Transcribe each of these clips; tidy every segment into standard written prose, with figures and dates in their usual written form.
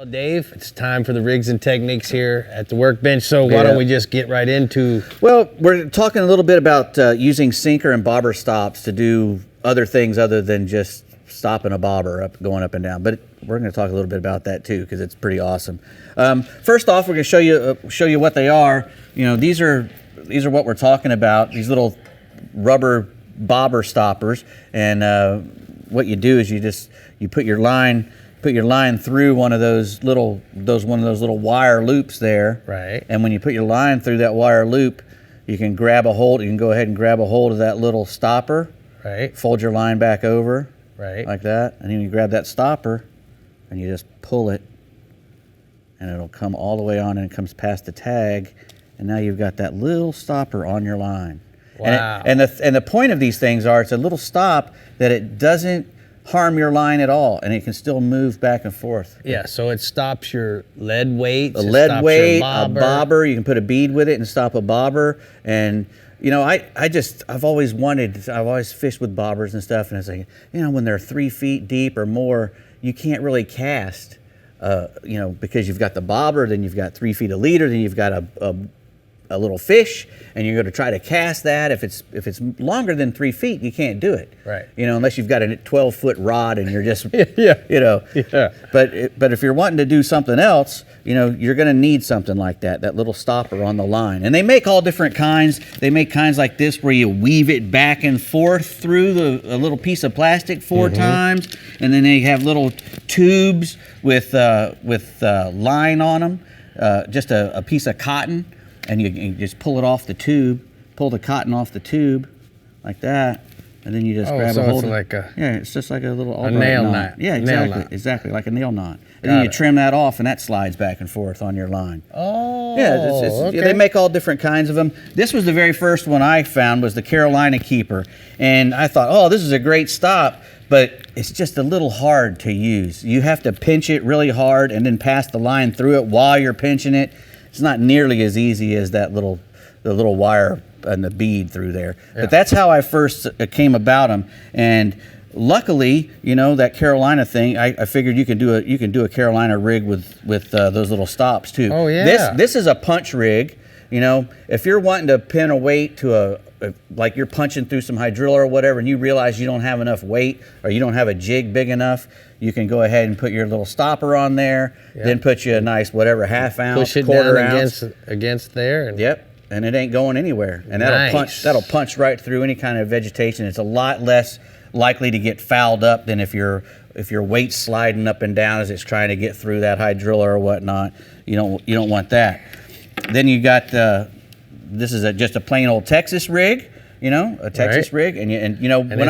Well, Dave, it's time for the rigs and techniques here at the workbench. So why don't we just get right into? Well, we're talking a little bit about using sinker and bobber stops to do other things other than just stopping a bobber going up and down. But we're going to talk a little bit about that too, because it's pretty awesome. First off, we're going to show you what they are. You know, these are what we're talking about. These little rubber bobber stoppers, and what you do is you put your line through one of those little wire loops there. Right. And when you put your line through that wire loop, you can grab a hold. You can go ahead and grab a hold of that little stopper. Right. Fold your line back over. Right. Like that, and then you grab that stopper, and you just pull it, and it'll come all the way on, and it comes past the tag, and now you've got that little stopper on your line. Wow. And the point of these things are, it's a little stop that it doesn't harm your line at all, and it can still move back and forth. Yeah, so it stops your lead weights. A lead weight, a bobber. You can put a bead with it and stop a bobber. And you know, I've always fished with bobbers and stuff, and it's like, you know, when they're 3 feet deep or more, you can't really cast, you know, because you've got the bobber, then you've got 3 feet of leader, then you've got a little fish, and you're going to try to cast that. If it's longer than 3 feet, you can't do it. Right. You know, unless you've got a 12-foot rod and you're just, yeah. You know. Yeah. But if you're wanting to do something else, you know, you're going to need something like that little stopper on the line. And they make all different kinds. They make kinds like this where you weave it back and forth through a little piece of plastic 4 times, and then they have little tubes with line on them, just a piece of cotton. And you just pull it off the tube, pull the cotton off the tube, like that, and then you just grab a hold of it. Yeah, it's just like a little nail knot. Yeah, exactly, exactly, like a nail knot. And then you trim that off, and that slides back and forth on your line. Oh, yeah, okay. They make all different kinds of them. This was the very first one I found, was the Carolina Keeper, and I thought, oh, this is a great stop, but it's just a little hard to use. You have to pinch it really hard and then pass the line through it while you're pinching it. It's not nearly as easy as the little wire and the bead through there. Yeah. But that's how I first came about them. And luckily, you know, that Carolina thing, I figured you can do a Carolina rig with those little stops too. Oh yeah. This is a punch rig. You know, if you're wanting to pin a weight to like you're punching through some hydrilla or whatever, and you realize you don't have enough weight or you don't have a jig big enough, you can go ahead and put your little stopper on there, then put you a nice whatever half ounce, push it quarter down ounce against there. And yep, and it ain't going anywhere, and that'll punch right through any kind of vegetation. It's a lot less likely to get fouled up than if your weight's sliding up and down as it's trying to get through that hydrilla or whatnot. You don't want that. Then you got this is just a plain old Texas rig, you know, a Texas rig, and you know, when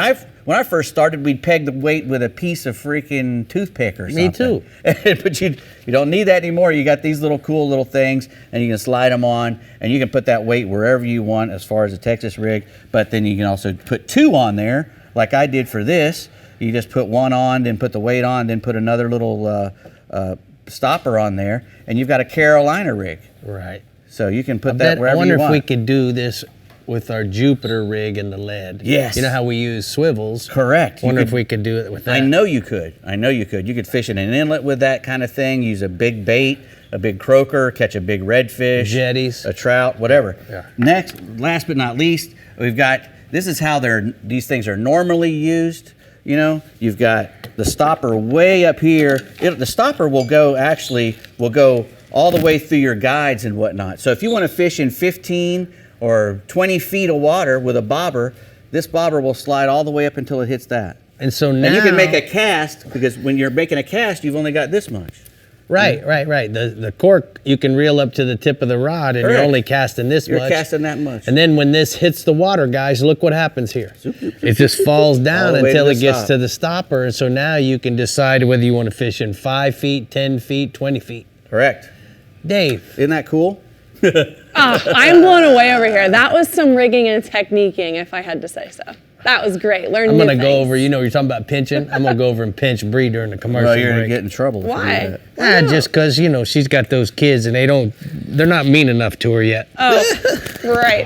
I first started, we'd peg the weight with a piece of freaking toothpick or something. Me too. But you don't need that anymore. You got these little cool little things, and you can slide them on, and you can put that weight wherever you want as far as a Texas rig. But then you can also put 2 on there, like I did for this. You just put 1 on, then put the weight on, then put another little stopper on there, and you've got a Carolina rig. Right. So you can put that wherever you want. I wonder if we could do this with our Jupiter rig and the lead. Yes. You know how we use swivels? Correct. I wonder if we could do it with that. I know you could. You could fish in an inlet with that kind of thing, use a big bait, a big croaker, catch a big redfish. Jetties. A trout, whatever. Yeah. Next, last but not least, we've got, this is how these things are normally used. You know, you've got the stopper way up here. The stopper will go all the way through your guides and whatnot. So if you want to fish in 15 or 20 feet of water with a bobber, this bobber will slide all the way up until it hits that. And so now... And you can make a cast, because when you're making a cast, you've only got this much. Right. The cork, you can reel up to the tip of the rod, and you're only casting this much. You're casting that much. And then when this hits the water, guys, look what happens here. It just falls down until it gets to the stopper, and so now you can decide whether you want to fish in 5 feet, 10 feet, 20 feet. Correct. Dave. Isn't that cool? I'm blown away over here. That was some rigging and techniquing, if I had to say so. That was great. I'm going to go over, you know, you're talking about pinching. I'm going to go over and pinch Brie during the commercial break. Well, you're going to get in trouble. Why? Just because, you know, she's got those kids and they're not mean enough to her yet. Oh, right.